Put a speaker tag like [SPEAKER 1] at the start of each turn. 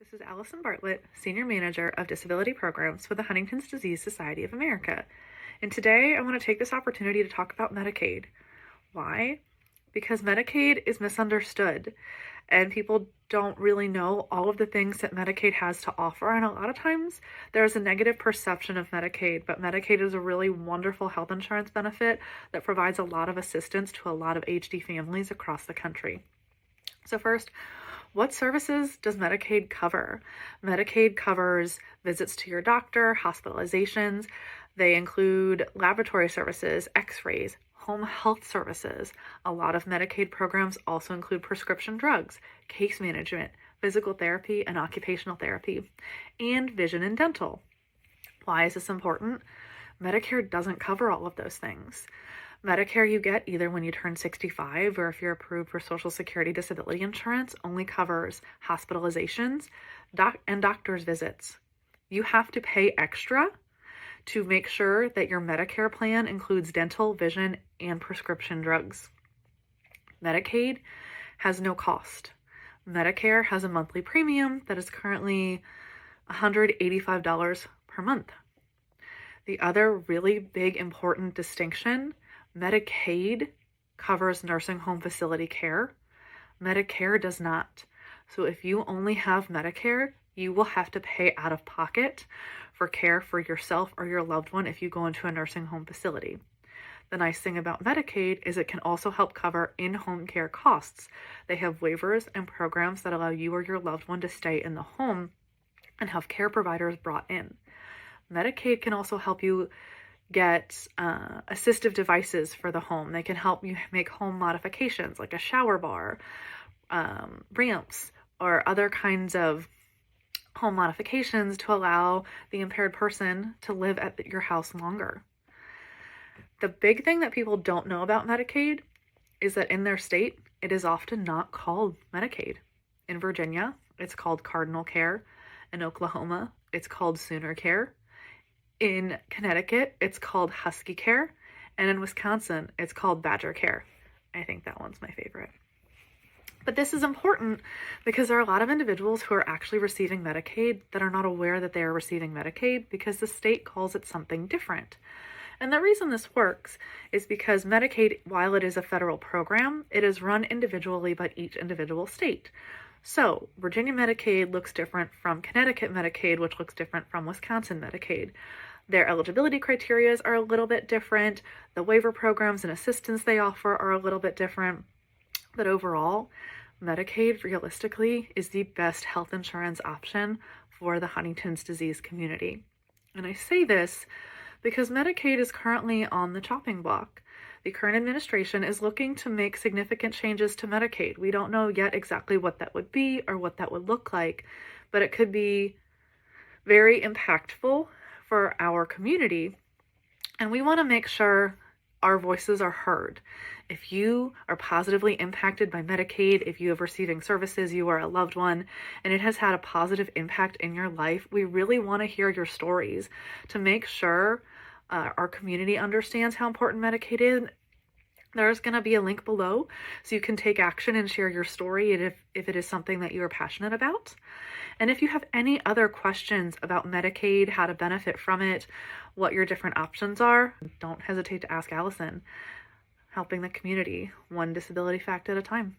[SPEAKER 1] This is Allison Bartlett, Senior Manager of Disability Programs for the Huntington's Disease Society of America. And today I want to take this opportunity to talk about Medicaid. Why? Because Medicaid is misunderstood and people don't really know all of the things that Medicaid has to offer. And a lot of times there's a negative perception of Medicaid, but Medicaid is a really wonderful health insurance benefit that provides a lot of assistance to a lot of HD families across the country. So first, what services does Medicaid cover? Medicaid covers visits to your doctor, hospitalizations. They include laboratory services, x-rays, home health services. A lot of Medicaid programs also include prescription drugs, case management, physical therapy and occupational therapy, and vision and dental. Why is this important? Medicare doesn't cover all of those things. Medicare you get either when you turn 65 or if you're approved for Social Security disability insurance only covers hospitalizations and doctor's visits. You have to pay extra to make sure that your Medicare plan includes dental, vision, and prescription drugs. Medicaid has no cost. Medicare has a monthly premium that is currently $185 per month. The other really big important distinction, Medicaid covers nursing home facility care. Medicare does not. So if you only have Medicare, you will have to pay out of pocket for care for yourself or your loved one if you go into a nursing home facility. The nice thing about Medicaid is it can also help cover in-home care costs. They have waivers and programs that allow you or your loved one to stay in the home and have care providers brought in. Medicaid can also help you get assistive devices for the home. They can help you make home modifications like a shower bar, ramps, or other kinds of home modifications to allow the impaired person to live at your house longer. The big thing that people don't know about Medicaid is that in their state, it is often not called Medicaid. In Virginia, it's called Cardinal Care. In Oklahoma, it's called Sooner Care. In Connecticut, it's called Husky Care, and in Wisconsin, it's called Badger Care. I think that one's my favorite. But this is important because there are a lot of individuals who are actually receiving Medicaid that are not aware that they are receiving Medicaid because the state calls it something different. And the reason this works is because Medicaid, while it is a federal program, it is run individually by each individual state. So Virginia Medicaid looks different from Connecticut Medicaid, which looks different from Wisconsin Medicaid. Their eligibility criteria are a little bit different. The waiver programs and assistance they offer are a little bit different. But overall, Medicaid realistically is the best health insurance option for the Huntington's disease community. And I say this because Medicaid is currently on the chopping block. The current administration is looking to make significant changes to Medicaid. We don't know yet exactly what that would be or what that would look like, but it could be very impactful for our community. And we want to make sure our voices are heard. If you are positively impacted by Medicaid, if you are receiving services, you are a loved one, and it has had a positive impact in your life, we really want to hear your stories to make sure our community understands how important Medicaid is. There's going to be a link below so you can take action and share your story and if it is something that you are passionate about. And if you have any other questions about Medicaid, how to benefit from it, what your different options are, don't hesitate to ask Allison. Helping the community, one disability fact at a time.